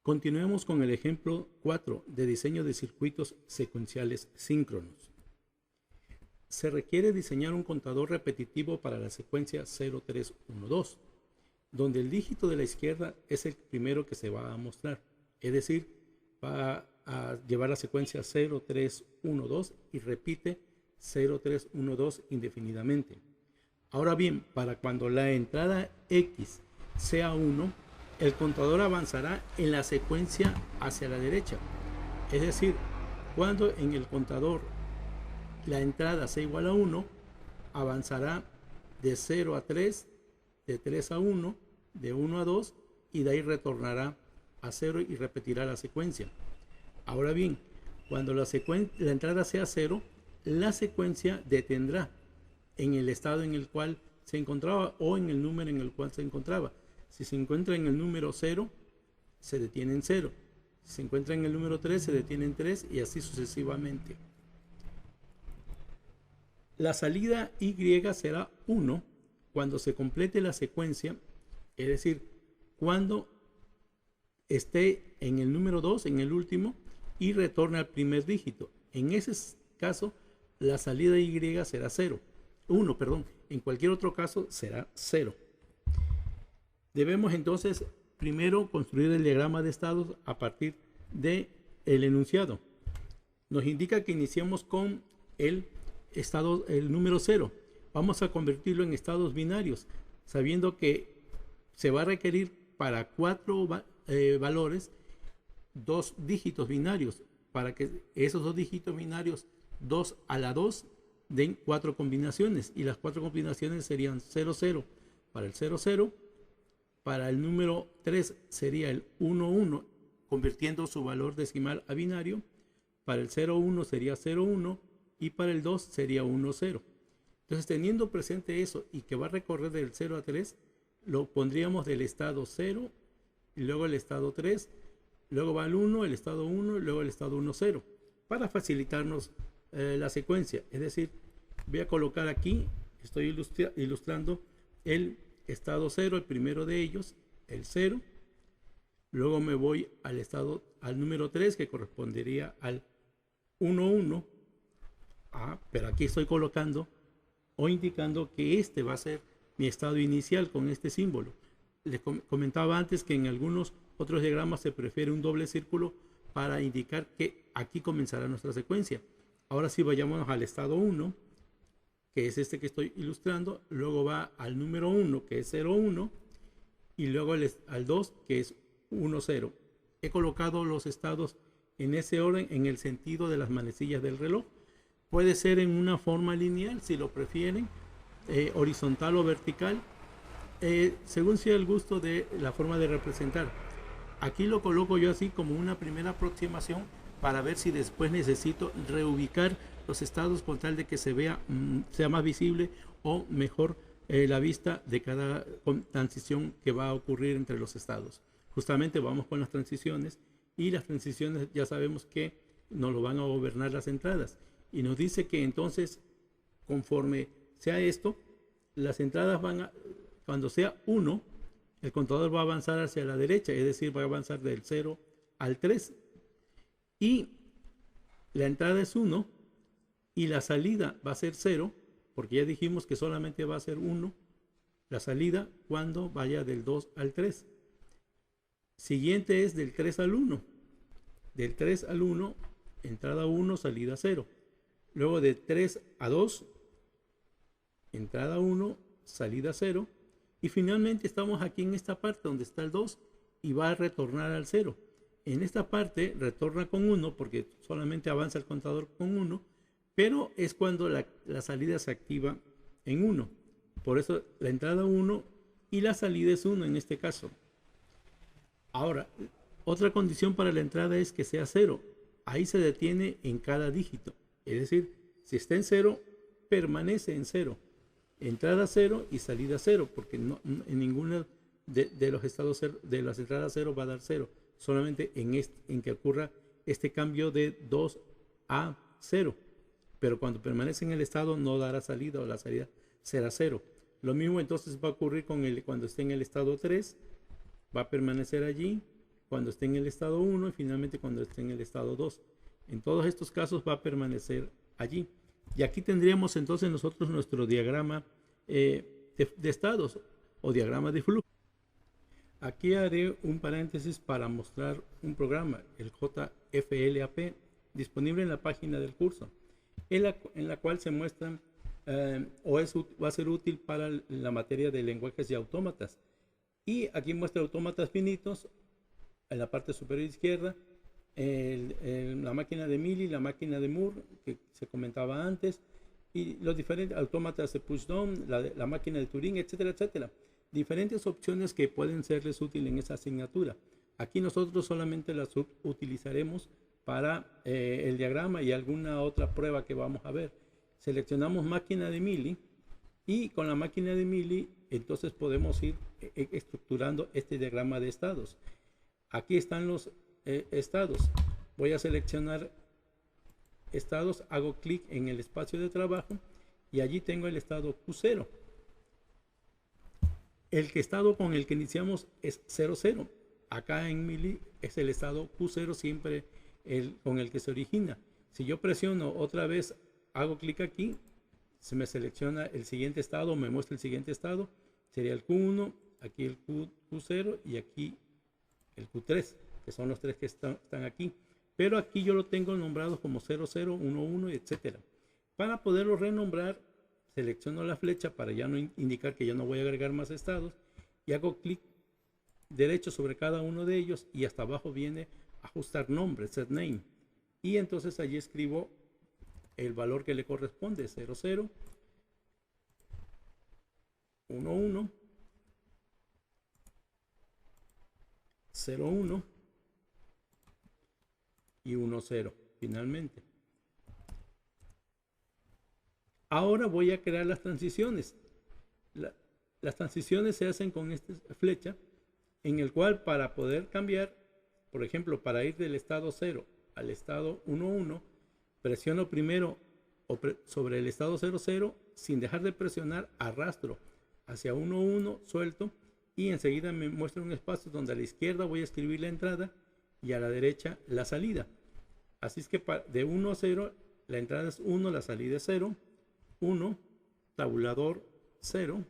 Continuemos con el ejemplo 4 de diseño de circuitos secuenciales síncronos. Se requiere diseñar un contador repetitivo para la secuencia 0, 3, 1, 2, donde el dígito de la izquierda es el primero que se va a mostrar, es decir, va a llevar la secuencia 0, 3, 1, 2 y repite 0, 3, 1, 2 indefinidamente. Ahora bien, para cuando la entrada X sea 1, el contador avanzará en la secuencia hacia la derecha. Es decir, cuando en el contador la entrada sea igual a 1, avanzará de 0 a 3, de 3 a 1, de 1 a 2 y de ahí retornará a 0 y repetirá la secuencia. Ahora bien, cuando la entrada sea 0, la secuencia detendrá en el estado en el cual se encontraba o en el número en el cual se encontraba. Si se encuentra en el número 0, se detiene en 0. Si se encuentra en el número 3, se detiene en 3 y así sucesivamente. La salida Y será 1 cuando se complete la secuencia, es decir, cuando esté en el número 2, en el último, y retorne al primer dígito. En ese caso, la salida Y será 1, perdón. En cualquier otro caso será 0. Debemos entonces primero construir el diagrama de estados a partir del enunciado. Nos indica que iniciemos con el número 0. Vamos a convertirlo en estados binarios, sabiendo que se va a requerir para 4 valores 2 dígitos binarios, para que esos 2 dígitos binarios 2 a la 2 den 4 combinaciones, y las 4 combinaciones serían 0, 0 para el 0, 0, para el número 3 sería el 1, 1, convirtiendo su valor decimal a binario, para el 0, 1 sería 0, 1 y para el 2 sería 1, 0. Entonces, teniendo presente eso y que va a recorrer del 0 a 3, lo pondríamos del estado 0 y luego el estado 3, luego va el 1, el estado 1 y luego el estado 1, 0, para facilitarnos la secuencia. Es decir, voy a colocar aquí, estoy ilustrando el estado 0, el primero de ellos, el 0. Luego me voy al número 3, que correspondería al 1, 1. Pero aquí estoy colocando o indicando que este va a ser mi estado inicial con este símbolo. Les comentaba antes que en algunos otros diagramas se prefiere un doble círculo para indicar que aquí comenzará nuestra secuencia. Ahora sí, vayamos al estado 1, que es este que estoy ilustrando. Luego va al número 1, que es 0, 1, y luego al 2, que es 1, 0. He colocado los estados en ese orden en el sentido de las manecillas del reloj. Puede ser en una forma lineal, si lo prefieren, horizontal o vertical, según sea el gusto de la forma de representar. Aquí lo coloco yo así como una primera aproximación para ver si después necesito reubicar los estados con tal de que sea más visible o mejor la vista de cada transición que va a ocurrir entre los estados. Justamente vamos con las transiciones, y las transiciones ya sabemos que nos lo van a gobernar las entradas, y nos dice que entonces, conforme sea esto, las entradas cuando sea 1, el contador va a avanzar hacia la derecha, es decir, va a avanzar del 0 al 3, y la entrada es 1 y la salida va a ser 0, porque ya dijimos que solamente va a ser 1 la salida cuando vaya del 2 al 3. Siguiente es del 3 al 1. Del 3 al 1, entrada 1, salida 0. Luego de 3 a 2, entrada 1, salida 0. Y finalmente estamos aquí en esta parte donde está el 2 y va a retornar al 0. En esta parte retorna con 1 porque solamente avanza el contador con 1, pero es cuando la salida se activa en 1. Por eso la entrada 1 y la salida es 1 en este caso. Ahora, otra condición para la entrada es que sea 0. Ahí se detiene en cada dígito. Es decir, si está en 0, permanece en 0. Entrada 0 y salida 0, porque en ninguno de los estados de las entradas 0 va a dar 0. Solamente en que ocurra este cambio de 2 a 0. Pero cuando permanece en el estado no dará salida, o la salida será 0. Lo mismo entonces va a ocurrir cuando esté en el estado 3. Va a permanecer allí cuando esté en el estado 1 y finalmente cuando esté en el estado 2. En todos estos casos va a permanecer allí. Y aquí tendríamos entonces nosotros nuestro diagrama de estados o diagrama de flujo. Aquí haré un paréntesis para mostrar un programa, el JFLAP, disponible en la página del curso, en la cual se muestran va a ser útil para la materia de lenguajes y autómatas. Y aquí muestra autómatas finitos en la parte superior izquierda, la máquina de Mealy, la máquina de Moore, que se comentaba antes, y los diferentes autómatas de pushdown, la máquina de Turing, etcétera, etcétera. Diferentes opciones que pueden serles útiles en esa asignatura. Aquí nosotros solamente las utilizaremos para el diagrama y alguna otra prueba que vamos a ver. Seleccionamos máquina de Mealy y con la máquina de Mealy entonces podemos ir estructurando este diagrama de estados. Aquí están los estados. Voy a seleccionar estados, hago clic en el espacio de trabajo y allí tengo el estado Q0. El estado con el que iniciamos es 00. Acá en Mealy es el estado Q0 siempre con el que se origina. Si yo presiono otra vez, hago clic aquí, se me selecciona el siguiente estado, me muestra el siguiente estado, sería el Q1, aquí el Q0 y aquí el Q3, que son los tres que están aquí. Pero aquí yo lo tengo nombrado como 00, 11, etcétera. Para poderlo renombrar, selecciono la flecha para ya no indicar que ya no voy a agregar más estados y hago clic derecho sobre cada uno de ellos y hasta abajo viene ajustar nombre, set name. Y entonces allí escribo el valor que le corresponde, 00, 11, 01 y 10 finalmente. Ahora voy a crear las transiciones. Las transiciones se hacen con esta flecha, en el cual para poder cambiar, por ejemplo, para ir del estado 0 al estado 11, presiono primero sobre el estado 00, sin dejar de presionar, arrastro hacia 11, suelto, y enseguida me muestra un espacio donde a la izquierda voy a escribir la entrada y a la derecha la salida. Así es que de 1 a 0, la entrada es 1, la salida es 0, 1, tabulador 0,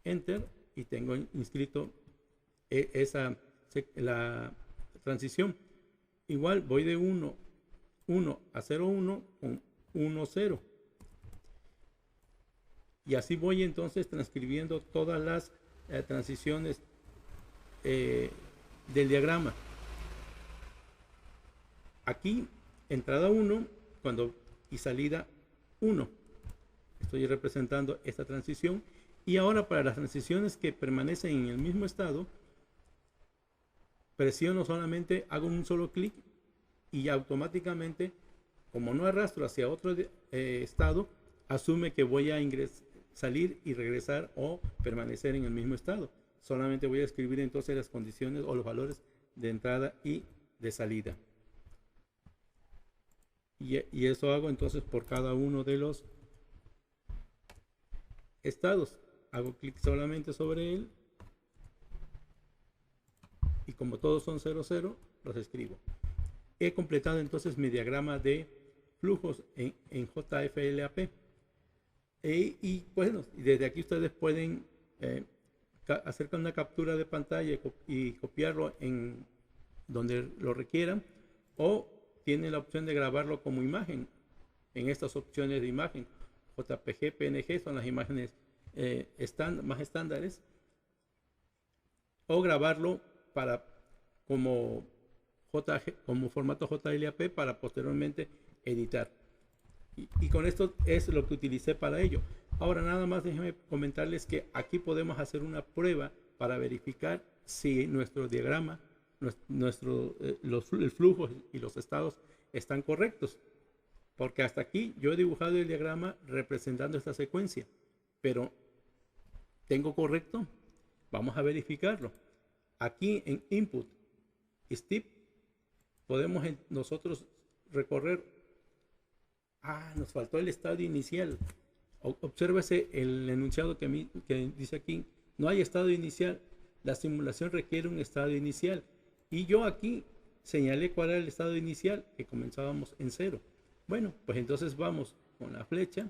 enter, y tengo inscrito la transición. Igual voy de 1 a 0,1 con 1, 0. Y así voy entonces transcribiendo todas las transiciones del diagrama. Aquí, entrada 1 y salida 1. Estoy representando esta transición. Y ahora para las transiciones que permanecen en el mismo estado, presiono solamente, hago un solo clic y automáticamente, como no arrastro hacia otro estado, asume que voy a salir y regresar o permanecer en el mismo estado. Solamente voy a escribir entonces las condiciones o los valores de entrada y de salida. Y eso hago entonces por cada uno de los estados. Hago clic solamente sobre él y como todos son 00, los escribo. He completado entonces mi diagrama de flujos en JFLAP. Y bueno, desde aquí ustedes pueden hacer una captura de pantalla y copiarlo en donde lo requieran, o tienen la opción de grabarlo como imagen en estas opciones de imagen. JPG, PNG son las imágenes más estándares, o grabarlo como formato JLAP para posteriormente editar. Y con esto es lo que utilicé para ello. Ahora nada más déjenme comentarles que aquí podemos hacer una prueba para verificar si nuestro diagrama, el flujo y los estados están correctos. Porque hasta aquí yo he dibujado el diagrama representando esta secuencia. Pero ¿tengo correcto? Vamos a verificarlo. Aquí en Input, Step, podemos nosotros recorrer. Nos faltó el estadio inicial. Obsérvese el enunciado que dice aquí: no hay estado inicial. La simulación requiere un estado inicial. Y yo aquí señalé cuál era el estado inicial, que comenzábamos en 0. Bueno, pues entonces vamos con la flecha,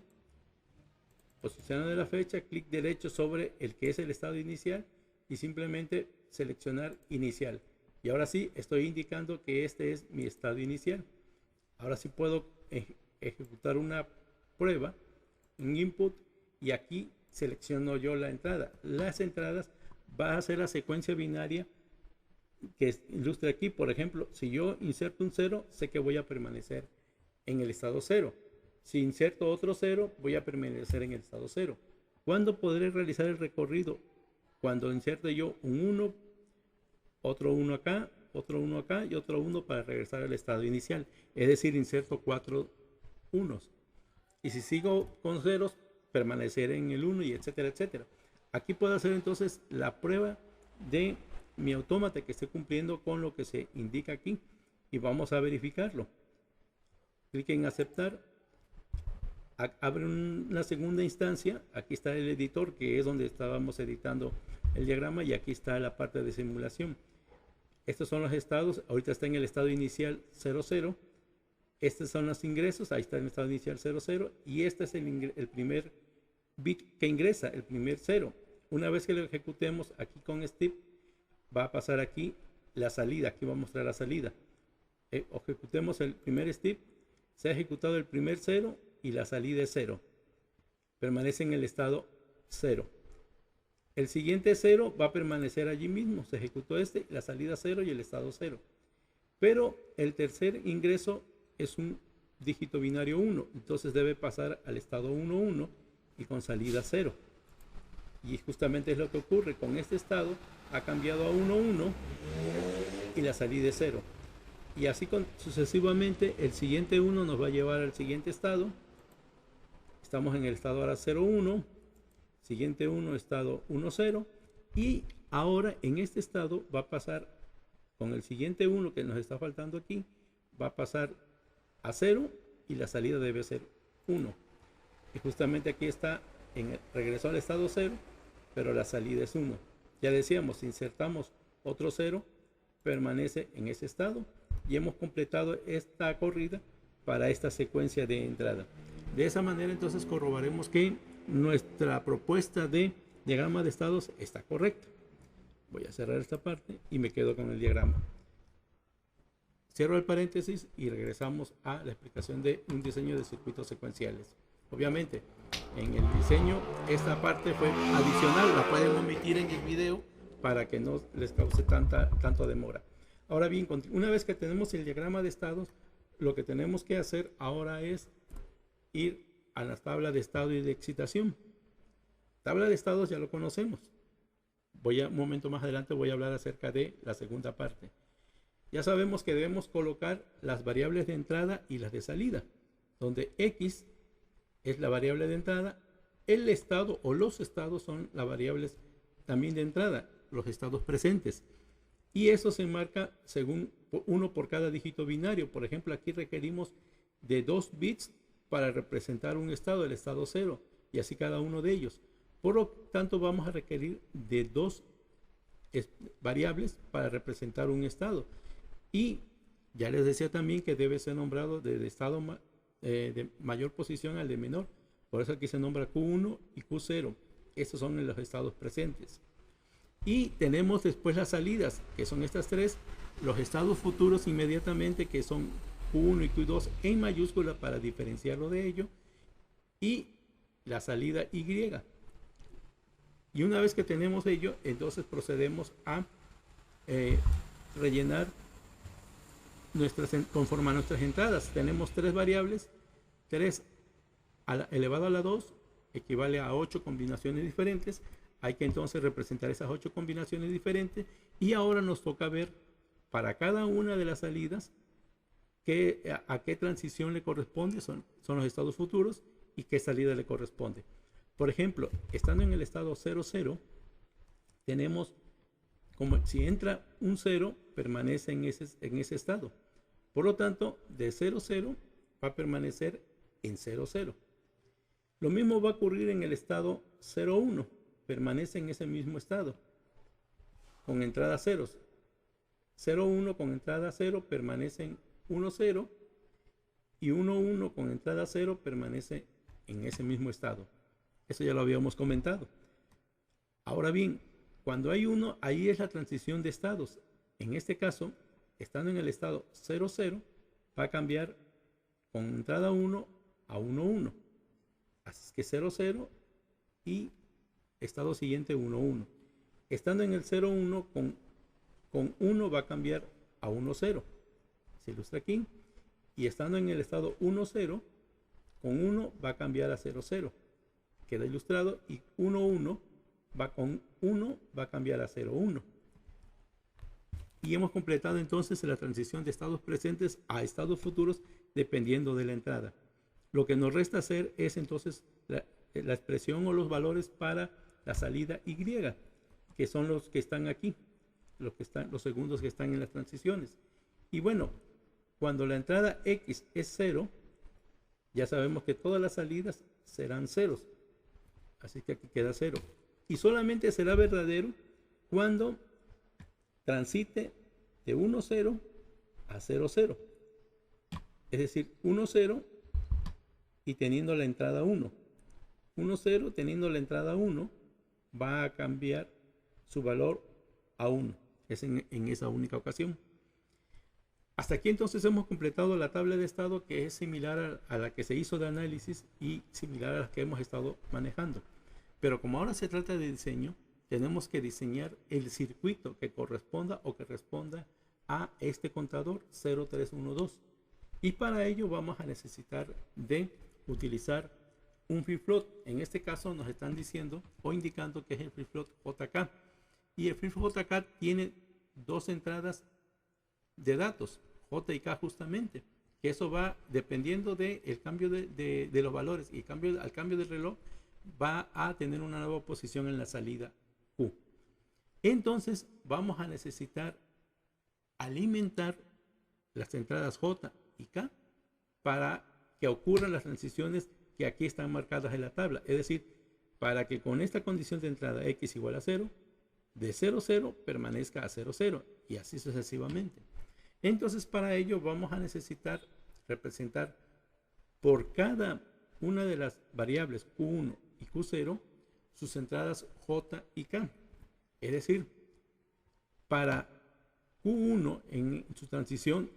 posicionando la flecha, clic derecho sobre el que es el estado inicial y simplemente seleccionar inicial. Y ahora sí estoy indicando que este es mi estado inicial. Ahora sí puedo ejecutar una prueba, un input, y aquí selecciono yo la entrada. Las entradas va a ser la secuencia binaria que ilustre aquí. Por ejemplo, si yo inserto un 0, sé que voy a permanecer en el estado 0. Si inserto otro 0, voy a permanecer en el estado 0. ¿Cuándo podré realizar el recorrido? Cuando inserte yo un 1, otro 1 acá, otro 1 acá y otro 1 para regresar al estado inicial. Es decir, inserto 4 unos. Y si sigo con ceros, permaneceré en el 1 y etcétera, etcétera. Aquí puedo hacer entonces la prueba de mi autómata que esté cumpliendo con lo que se indica aquí y vamos a verificarlo. Clic en aceptar, abre una segunda instancia. Aquí está el editor, que es donde estábamos editando el diagrama, y aquí está la parte de simulación. Estos son los estados. Ahorita está en el estado inicial 00. Estos son los ingresos. Ahí está en el estado inicial 00 y este es el primer bit que ingresa, el primer 0. Una vez que lo ejecutemos aquí con Step, va a pasar aquí la salida. Aquí va a mostrar la salida. Ejecutemos el primer Step. Se ha ejecutado el primer 0 y la salida es 0. Permanece en el estado 0. El siguiente 0 va a permanecer allí mismo. Se ejecutó la salida 0 y el estado 0. Pero el tercer ingreso es un dígito binario 1. Entonces debe pasar al estado 1, 1 y con salida 0. Y justamente es lo que ocurre. Con este estado ha cambiado a 1, 1 y la salida es 0. Y así sucesivamente, el siguiente 1 nos va a llevar al siguiente estado. Estamos en el estado ahora 0, 1. Siguiente 1, estado 1, 0. Y ahora en este estado va a pasar con el siguiente 1 que nos está faltando aquí. Va a pasar a 0 y la salida debe ser 1. Y justamente aquí está, regresó al estado 0, pero la salida es 1. Ya decíamos, si insertamos otro 0, permanece en ese estado. Y hemos completado esta corrida para esta secuencia de entrada. De esa manera entonces corroboraremos que nuestra propuesta de diagrama de estados está correcta. Voy a cerrar esta parte y me quedo con el diagrama. Cierro el paréntesis y regresamos a la explicación de un diseño de circuitos secuenciales. Obviamente, en el diseño esta parte fue adicional, la pueden omitir en el video para que no les cause tanto demora. Ahora bien, una vez que tenemos el diagrama de estados, lo que tenemos que hacer ahora es ir a la tabla de estado y de excitación. Tabla de estados ya lo conocemos. Un momento más adelante voy a hablar acerca de la segunda parte. Ya sabemos que debemos colocar las variables de entrada y las de salida, donde X es la variable de entrada, el estado o los estados son las variables también de entrada, los estados presentes. Y eso se marca según uno por cada dígito binario. Por ejemplo, aquí requerimos de 2 bits para representar un estado, el estado 0, y así cada uno de ellos. Por lo tanto, vamos a requerir de 2 variables para representar un estado. Y ya les decía también que debe ser nombrado de estado de mayor posición al de menor. Por eso aquí se nombra Q1 y Q0. Estos son los estados presentes. Y tenemos después las salidas, que son estas tres, los estados futuros inmediatamente, que son Q1 y Q2 en mayúscula para diferenciarlo de ello, y la salida Y. Y una vez que tenemos ello, entonces procedemos a rellenar conforme a nuestras entradas. Tenemos 3 variables, 3 elevado a la 2 equivale a 8 combinaciones diferentes. Hay que entonces representar esas 8 combinaciones diferentes y ahora nos toca ver para cada una de las salidas a qué transición le corresponde, son los estados futuros, y qué salida le corresponde. Por ejemplo, estando en el estado 00, tenemos como si entra un 0, permanece en ese estado. Por lo tanto, de 00 va a permanecer en 00. Lo mismo va a ocurrir en el estado 01. Permanece en ese mismo estado, con entradas ceros. 0, 1 con entrada 0 permanece en 1, 0 y 1, 1 con entrada 0 permanece en ese mismo estado. Eso ya lo habíamos comentado. Ahora bien, cuando hay 1, ahí es la transición de estados. En este caso, estando en el estado 0, 0, va a cambiar con entrada 1 a 1, 1. Así que 0, 0 y estado siguiente 1, 1. Estando en el 0, 1 con 1 va a cambiar a 1, 0. Se ilustra aquí. Y estando en el estado 1, 0, con 1 va a cambiar a 0, 0. Queda ilustrado. Y 1, 1 con 1 va a cambiar a 0, 1. Y hemos completado entonces la transición de estados presentes a estados futuros dependiendo de la entrada. Lo que nos resta hacer es entonces la expresión o los valores para la salida Y, que son los que están aquí, los segundos que están en las transiciones. Y bueno, cuando la entrada X es 0, ya sabemos que todas las salidas serán ceros. Así que aquí queda 0. Y solamente será verdadero cuando transite de 1, 0 a 0, 0. Es decir, 1, 0 y teniendo la entrada 1. 1, 0 teniendo la entrada 1 va a cambiar su valor a 1. Es en esa única ocasión. Hasta aquí entonces hemos completado la tabla de estado, que es similar a la que se hizo de análisis y similar a la que hemos estado manejando. Pero como ahora se trata de diseño, tenemos que diseñar el circuito que corresponda o que responda a este contador 0312. Y para ello vamos a necesitar de utilizar un flip-flop. En este caso nos están diciendo o indicando que es el flip-flop JK. Y el flip-flop JK tiene dos entradas de datos, J y K justamente, que eso va dependiendo del cambio de los valores y al cambio del reloj va a tener una nueva posición en la salida Q. Entonces vamos a necesitar alimentar las entradas J y K para que ocurran las transiciones que aquí están marcadas en la tabla, es decir, para que con esta condición de entrada X igual a 0, de 0, 0 permanezca a 0, 0 y así sucesivamente. Entonces para ello vamos a necesitar representar por cada una de las variables Q1 y Q0 sus entradas J y K. Es decir, para Q1 en su transición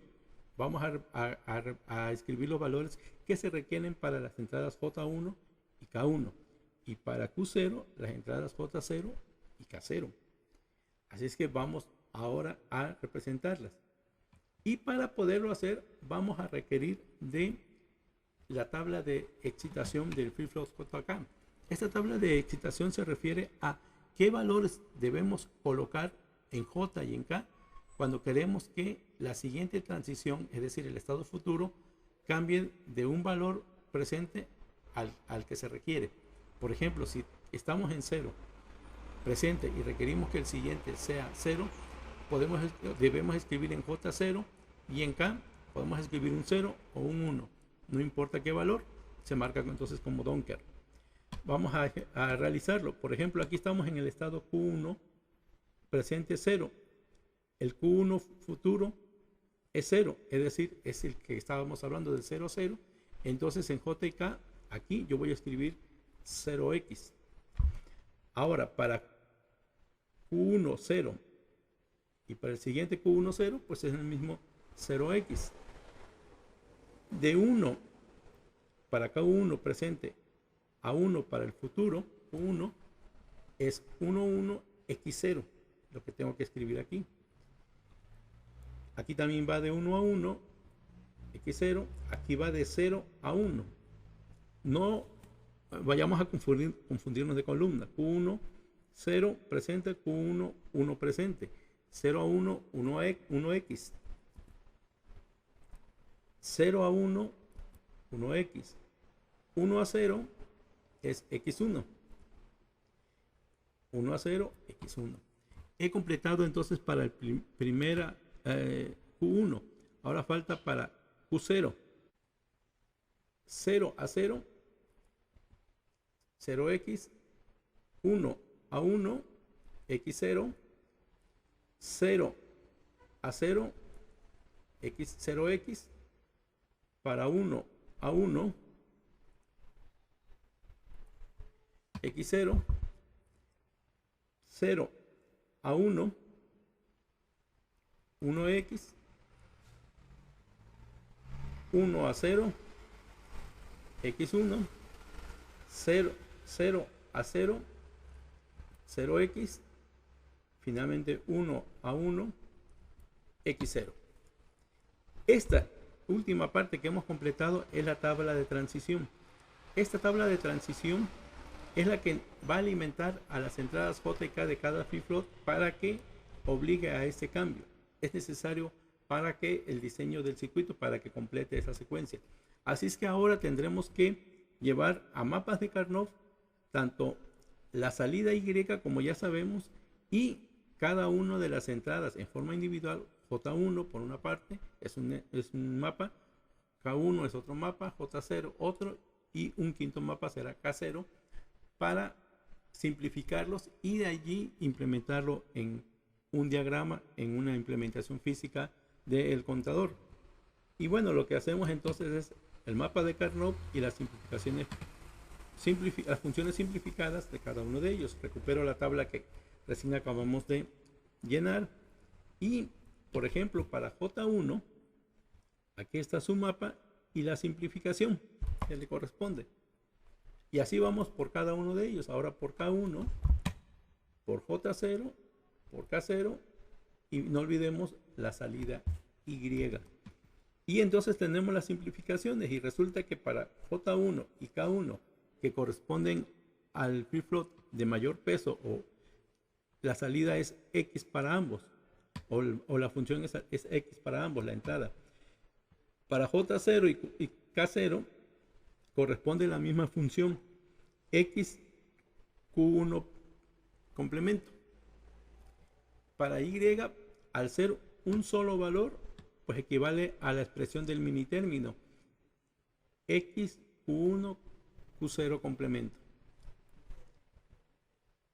vamos a escribir los valores que se requieren para las entradas J1 y K1. Y para Q0 las entradas J0 y K0. Así es que vamos ahora a representarlas. Y para poderlo hacer, vamos a requerir de la tabla de excitación del flip-flop JK. Esta tabla de excitación se refiere a qué valores debemos colocar en J y en K cuando queremos que la siguiente transición, es decir, el estado futuro, cambie de un valor presente al que se requiere. Por ejemplo, si estamos en 0 presente y requerimos que el siguiente sea 0, debemos escribir en J 0 y en K podemos escribir un 0 o un 1. No importa qué valor, se marca entonces como Donker. Vamos a realizarlo. Por ejemplo, aquí estamos en el estado Q1 presente 0. El Q1 futuro es 0, es decir, es el que estábamos hablando del 0, 0. Entonces en J y K, aquí yo voy a escribir 0x. Ahora, para Q1, 0. Y para el siguiente Q1, 0, pues es el mismo 0x. De 1 para K1 presente a 1 para el futuro, Q1, es 1, 1, x0, lo que tengo que escribir aquí. Aquí también va de 1 a 1, x0, aquí va de 0 a 1. No vayamos a confundirnos de columna. Q1, 0 presente, Q1, 1 presente. 0 a 1, 1x. 0 a 1, 1x. 1 a 0 es x1. 1 a 0, x1. He completado entonces para el primera Q1. Ahora falta para Q0. 0 a 0, 0x. 1 a 1, x0. 0 A0, X0X, para 1 a 1, X0, 0 a 1, 1X, 1 a 0, X1, 0, 0 a 0, 0X, finalmente 1 a 1, X0. Esta última parte que hemos completado es la tabla de transición. Esta tabla de transición es la que va a alimentar a las entradas J y K de cada flip-flop para que obligue a este cambio. Es necesario para que el diseño del circuito, para que complete esa secuencia. Así es que ahora tendremos que llevar a mapas de Karnoff tanto la salida Y, como ya sabemos, y cada una de las entradas en forma individual. J1 por una parte es un mapa, K1 es otro mapa, J0 otro, y un quinto mapa será K0, para simplificarlos y de allí implementarlo en un diagrama, en una implementación física del contador. Y bueno, lo que hacemos entonces es el mapa de Karnoff y las simplificaciones, las funciones simplificadas de cada uno de ellos. Recupero la tabla que recién acabamos de llenar y, por ejemplo, para J1, aquí está su mapa y la simplificación que le corresponde. Y así vamos por cada uno de ellos. Ahora por K1, por J0, por K0, y no olvidemos la salida Y. Y entonces tenemos las simplificaciones y resulta que para J1 y K1, que corresponden al flip-flop de mayor peso, o la salida es X para ambos, o la función es X para ambos, la entrada. Para J0 y K0 corresponde la misma función, X Q1 complemento. Para Y, al ser un solo valor, pues equivale a la expresión del mini término, X Q1 Q0 complemento.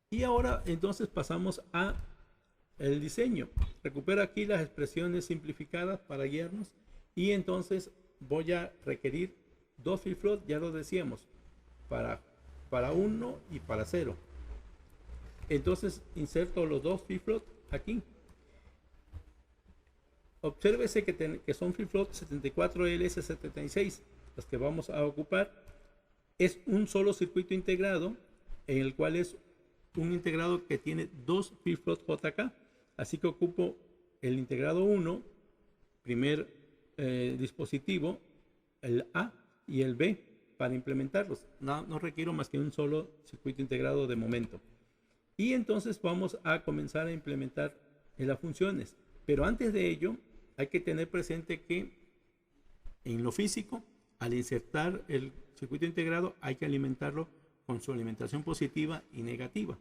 Y ahora entonces pasamos a el diseño. Recupero aquí las expresiones simplificadas para guiarnos y entonces voy a requerir dos flip-flops, ya lo decíamos, para 1 y para 0. Entonces inserto los dos flip-flops aquí. Obsérvese que son flip-flops 74LS76, los que vamos a ocupar. Es un solo circuito integrado, en el cual es un integrado que tiene dos flip-flops JK. Así que ocupo el integrado 1, primer dispositivo, el A y el B, para implementarlos. No requiero más que un solo circuito integrado de momento. Y entonces vamos a comenzar a implementar las funciones. Pero antes de ello, hay que tener presente que en lo físico, al insertar el circuito integrado, hay que alimentarlo con su alimentación positiva y negativa.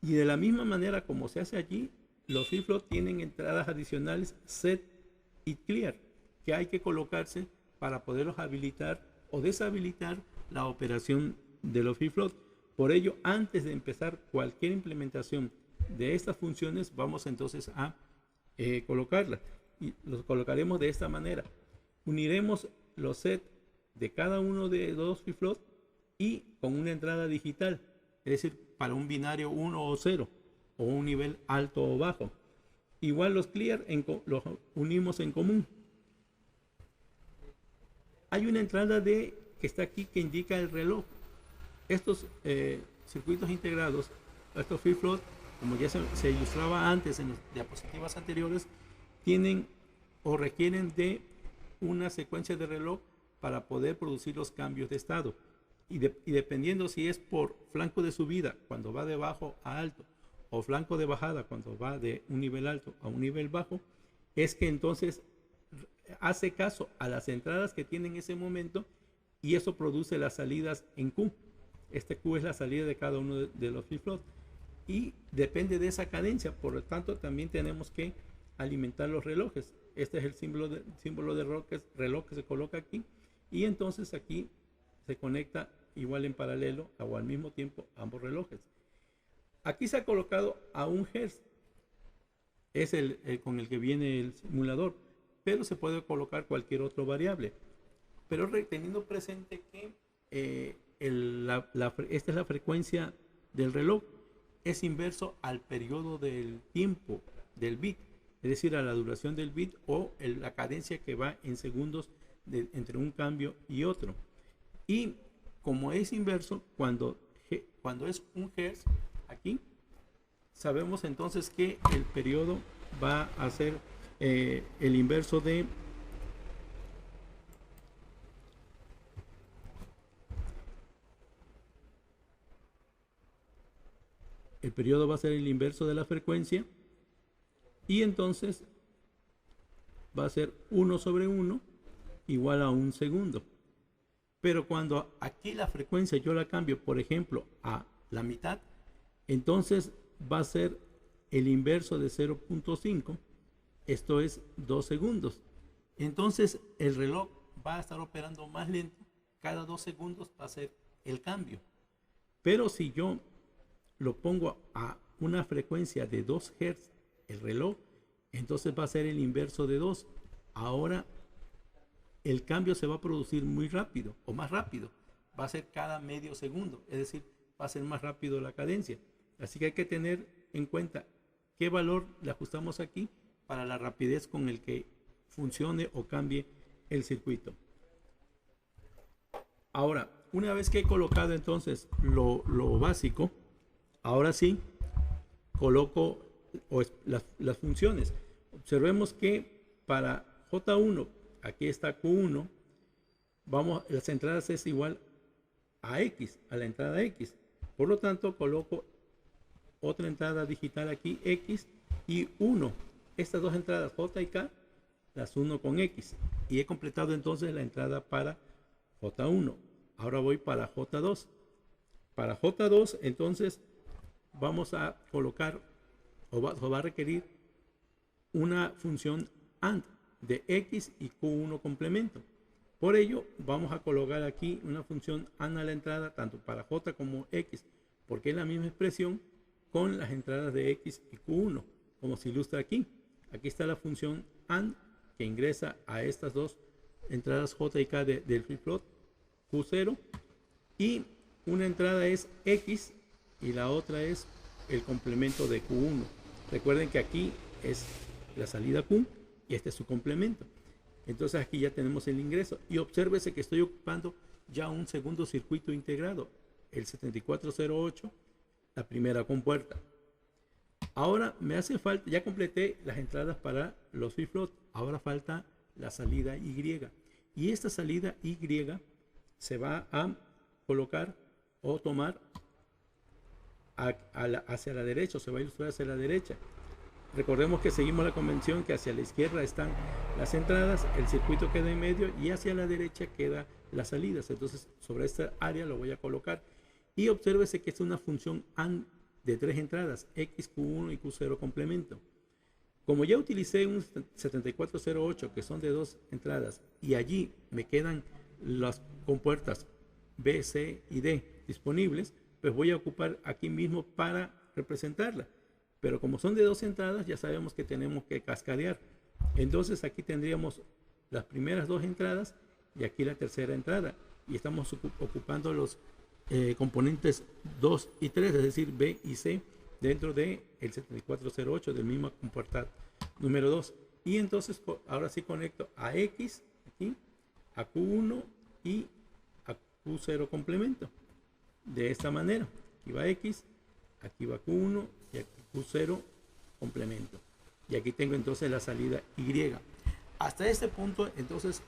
Y de la misma manera como se hace allí, los flip-flops tienen entradas adicionales set y clear, que hay que colocarse para poderlos habilitar o deshabilitar la operación de los flip-flops. Por ello, antes de empezar cualquier implementación de estas funciones, vamos entonces a colocarlas. Y los colocaremos de esta manera. Uniremos los sets de cada uno de los flip-flops y con una entrada digital, es decir, para un binario 1 o 0, o un nivel alto o bajo. Igual los clear los unimos en común. Hay una entrada que está aquí que indica el reloj. Estos circuitos integrados, estos flip-flops, como ya se ilustraba antes en las diapositivas anteriores, tienen o requieren de una secuencia de reloj para poder producir los cambios de estado. Y dependiendo si es por flanco de subida, cuando va de bajo a alto, o flanco de bajada, cuando va de un nivel alto a un nivel bajo, es que entonces hace caso a las entradas que tiene en ese momento y eso produce las salidas en Q. Este Q es la salida de cada uno de los flip-flops y depende de esa cadencia. Por lo tanto, también tenemos que alimentar los relojes. Este es el símbolo de reloj que se coloca aquí y entonces aquí se conecta igual en paralelo o al mismo tiempo ambos relojes. Aquí se ha colocado a 1 Hz. es el con el que viene el simulador, pero se puede colocar cualquier otro variable. Pero teniendo presente que esta es la frecuencia del reloj, es inverso al periodo del tiempo del bit, es decir, a la duración del bit o la cadencia que va en segundos entre un cambio y otro. Y como es inverso, cuando es un hertz, aquí, sabemos entonces que el periodo va a ser el inverso de el periodo va a ser el inverso de la frecuencia, y entonces va a ser 1 sobre 1 igual a un segundo. Pero cuando aquí la frecuencia yo la cambio, por ejemplo, a la mitad, entonces va a ser el inverso de 0.5, esto es 2 segundos. Entonces el reloj va a estar operando más lento, cada 2 segundos va a ser el cambio. Pero si yo lo pongo a una frecuencia de 2 Hz el reloj, entonces va a ser el inverso de 2. Ahora el cambio se va a producir muy rápido o más rápido. Va a ser cada medio segundo, es decir, va a ser más rápido la cadencia. Así que hay que tener en cuenta qué valor le ajustamos aquí para la rapidez con el que funcione o cambie el circuito. Ahora, una vez que he colocado entonces lo básico, ahora sí coloco las funciones. Observemos que para J1, aquí está Q1, las entradas es igual a X, a la entrada X. Por lo tanto, coloco otra entrada digital aquí, X, y 1. Estas dos entradas, J y K, las uno con X. Y he completado entonces la entrada para J1. Ahora voy para J2. Para J2, entonces, vamos a colocar, o va a requerir una función AND de X y Q1 complemento. Por ello, vamos a colocar aquí una función AND a la entrada, tanto para J como X, porque es la misma expresión con las entradas de X y Q1, como se ilustra aquí. Aquí está la función AND que ingresa a estas dos entradas J y K del flip-flop Q0, y una entrada es X y la otra es el complemento de Q1. Recuerden que aquí es la salida Q y este es su complemento. Entonces aquí ya tenemos el ingreso, y obsérvese que estoy ocupando ya un segundo circuito integrado, el 7408, la primera compuerta. Ahora me hace falta, ya completé las entradas para los flip-flop, ahora falta la salida Y, y esta salida Y se va a colocar o tomar hacia la derecha, o se va a ilustrar hacia la derecha. Recordemos que seguimos la convención que hacia la izquierda están las entradas, el circuito queda en medio y hacia la derecha quedan las salidas. Entonces sobre esta área lo voy a colocar, y obsérvese que es una función AND de 3 entradas, X, Q1 y Q0 complemento. Como ya utilicé un 7408 que son de 2 entradas y allí me quedan las compuertas B, C y D disponibles, pues voy a ocupar aquí mismo para representarla. Pero como son de 2 entradas, ya sabemos que tenemos que cascadear. Entonces aquí tendríamos las primeras 2 entradas y aquí la tercera entrada. Y estamos ocupando los componentes 2 y 3, es decir, B y C, dentro del 7408 del mismo compuerta número 2. Y entonces ahora sí conecto a X, aquí, a Q1 y a Q0 complemento. De esta manera, aquí va X, aquí va Q1 y aquí Q0 complemento. Y aquí tengo entonces la salida Y. Hasta este punto entonces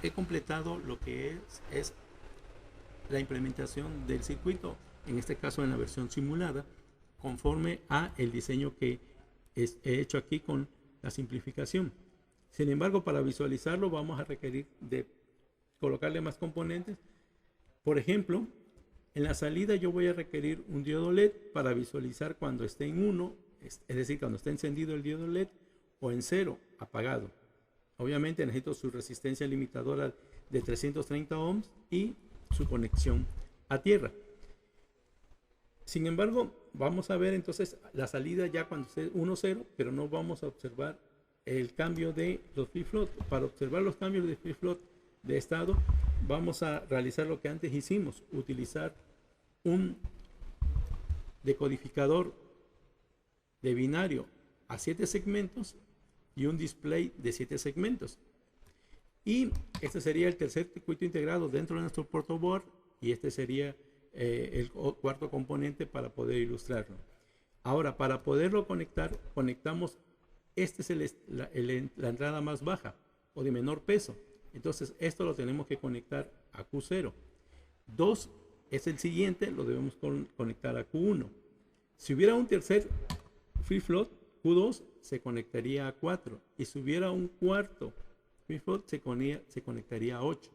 he completado lo que es la implementación del circuito, en este caso en la versión simulada, conforme a el diseño que he hecho aquí con la simplificación. Sin embargo, para visualizarlo vamos a requerir de colocarle más componentes. Por ejemplo, en la salida yo voy a requerir un diodo LED para visualizar cuando esté en 1, es decir, cuando esté encendido el diodo LED, o en 0, apagado. Obviamente necesito su resistencia limitadora de 330 ohms y su conexión a tierra. Sin embargo, vamos a ver entonces la salida ya cuando esté 1-0, pero no vamos a observar el cambio de los flip-flop. Para observar los cambios de flip-flop de estado, vamos a realizar lo que antes hicimos, utilizar un decodificador de binario a 7 segmentos y un display de 7 segmentos. Y este sería el tercer circuito integrado dentro de nuestro protoboard, y este sería el cuarto componente para poder ilustrarlo. Ahora, para poderlo conectar, conectamos, este es la entrada más baja o de menor peso. Entonces, esto lo tenemos que conectar a Q0. 2 es el siguiente, lo debemos conectar a Q1. Si hubiera un tercer flip-flop, Q2 se conectaría a 4. Y si hubiera un cuarto flip-flop, se conectaría a 8.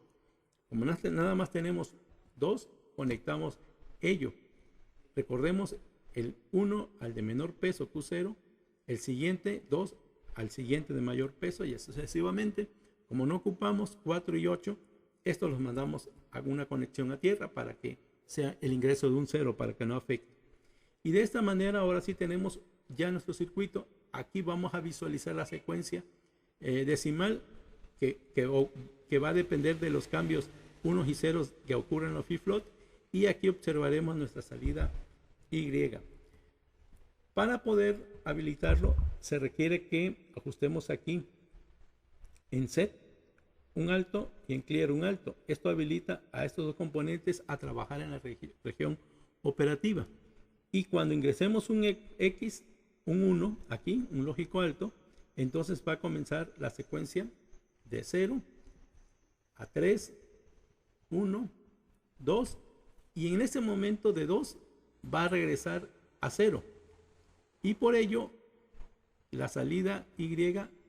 Como nada más tenemos 2, conectamos ello. Recordemos el 1 al de menor peso, Q0, el siguiente 2 al siguiente de mayor peso, y así sucesivamente. Como no ocupamos 4 y 8, estos los mandamos a una conexión a tierra para que sea el ingreso de un 0, para que no afecte. Y de esta manera ahora sí tenemos ya nuestro circuito. Aquí vamos a visualizar la secuencia decimal que va a depender de los cambios unos y ceros que ocurren en los flip-flop, y aquí observaremos nuestra salida Y. Para poder habilitarlo se requiere que ajustemos aquí en set un alto y en clear un alto. Esto habilita a estos dos componentes a trabajar en la región operativa. Y cuando ingresemos un X, un 1 aquí, un lógico alto, entonces va a comenzar la secuencia de 0 a 3, 1, 2, y en este momento de 2 va a regresar a 0. Y por ello la salida Y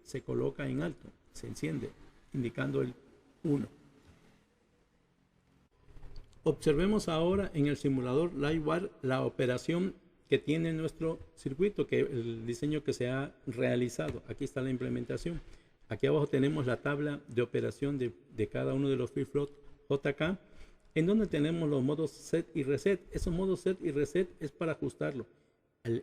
se coloca en alto, se enciende, indicando el 1. Observemos ahora en el simulador LiveWire la operación que tiene nuestro circuito, que el diseño que se ha realizado. Aquí está la implementación. Aquí abajo tenemos la tabla de operación de cada uno de los flip-flop JK, en donde tenemos los modos set y reset. Esos modos set y reset es para ajustarlo,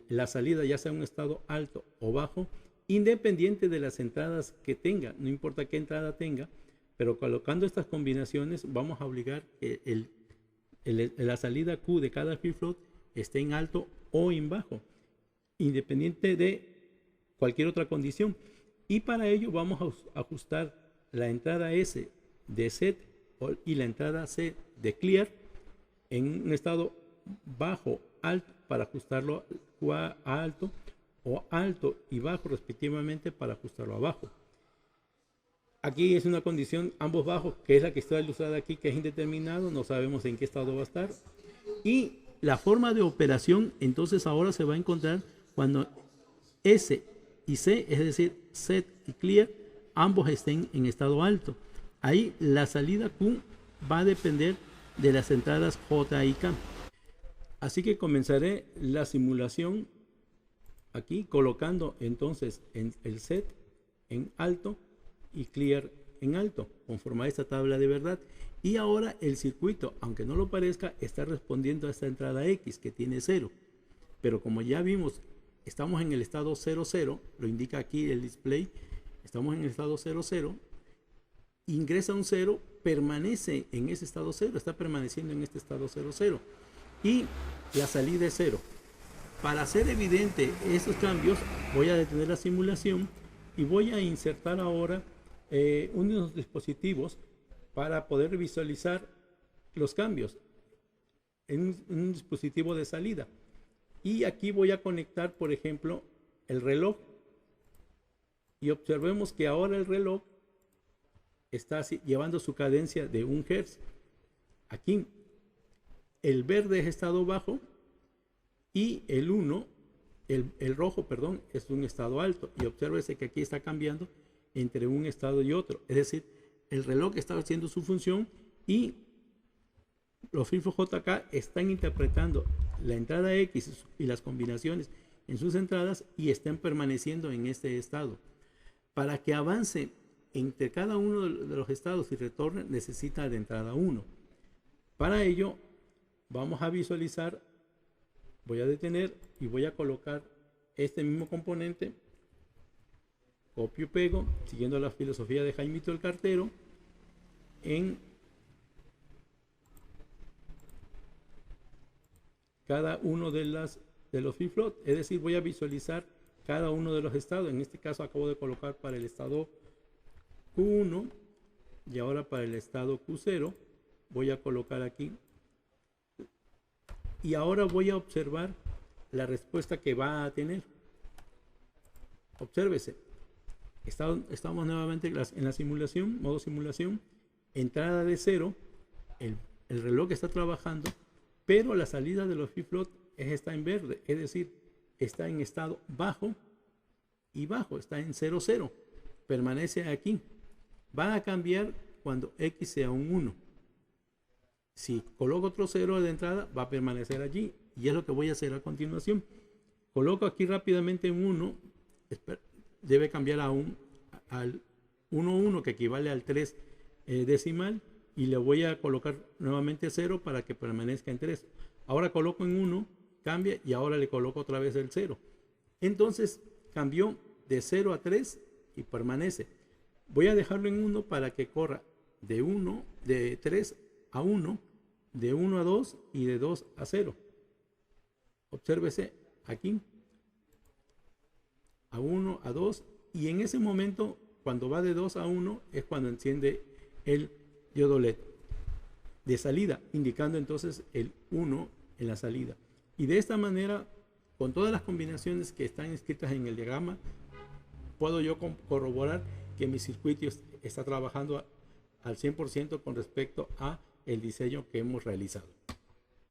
la salida ya sea un estado alto o bajo, independiente de las entradas que tenga, no importa qué entrada tenga, pero colocando estas combinaciones vamos a obligar que la salida Q de cada flip-flop esté en alto o en bajo, independiente de cualquier otra condición. Y para ello vamos a ajustar la entrada S de set y la entrada C de clear en un estado bajo, alto, para ajustarlo a alto, o alto y bajo respectivamente para ajustarlo a bajo. Aquí es una condición ambos bajos, que es la que está ilustrada aquí, que es indeterminado, no sabemos en qué estado va a estar. Y la forma de operación entonces ahora se va a encontrar cuando S y C, es decir, set y clear, ambos estén en estado alto. Ahí la salida Q va a depender de las entradas J y K. Así que comenzaré la simulación aquí colocando entonces el set en alto y clear en alto, conforme a esta tabla de verdad. Y ahora el circuito, aunque no lo parezca, está respondiendo a esta entrada X que tiene 0. Pero como ya vimos, estamos en el estado 00, lo indica aquí el display, estamos en el estado 00, ingresa un 0, permanece en ese estado 0, está permaneciendo en este estado 00, y la salida es 0. Para hacer evidente estos cambios, voy a detener la simulación y voy a insertar ahora unos dispositivos para poder visualizar los cambios en un dispositivo de salida. Y aquí voy a conectar, por ejemplo, el reloj. Y observemos que ahora el reloj está llevando su cadencia de 1 Hz. Aquí el verde es estado bajo y el 1, el rojo, perdón, es un estado alto. Y obsérvese que aquí está cambiando entre un estado y otro. Es decir, el reloj está haciendo su función y los flip-flop JK están interpretando la entrada X y las combinaciones en sus entradas y están permaneciendo en este estado. Para que avance entre cada uno de los estados y retorne, necesita de entrada 1. Para ello, vamos a visualizar Voy a detener y voy a colocar este mismo componente, copio y pego, siguiendo la filosofía de Jaimito el Cartero, en cada uno de los flip-flop. Es decir, voy a visualizar cada uno de los estados. En este caso acabo de colocar para el estado Q1 y ahora para el estado Q0 voy a colocar aquí. Y ahora voy a observar la respuesta que va a tener. Obsérvese. Estamos nuevamente en la simulación, modo simulación. Entrada de 0. El reloj está trabajando, pero la salida de los flip-flop está en verde. Es decir, está en estado bajo y bajo. Está en 0, 0. Permanece aquí. Va a cambiar cuando X sea un 1. Si coloco otro 0 de entrada, va a permanecer allí. Y es lo que voy a hacer a continuación. Coloco aquí rápidamente un 1. Debe cambiar al 1, 1, que equivale al 3 decimal. Y le voy a colocar nuevamente 0 para que permanezca en 3. Ahora coloco en 1, cambia y ahora le coloco otra vez el 0. Entonces cambió de 0 a 3 y permanece. Voy a dejarlo en 1 para que corra de 3 a 1, de 1 a 2 y de 2 a 0. Obsérvese aquí. A 1, a 2, y en ese momento, cuando va de 2 a 1, es cuando enciende el diodo LED de salida, indicando entonces el 1 en la salida. Y de esta manera, con todas las combinaciones que están escritas en el diagrama, puedo yo corroborar que mi circuito está trabajando al 100% con respecto a el diseño que hemos realizado.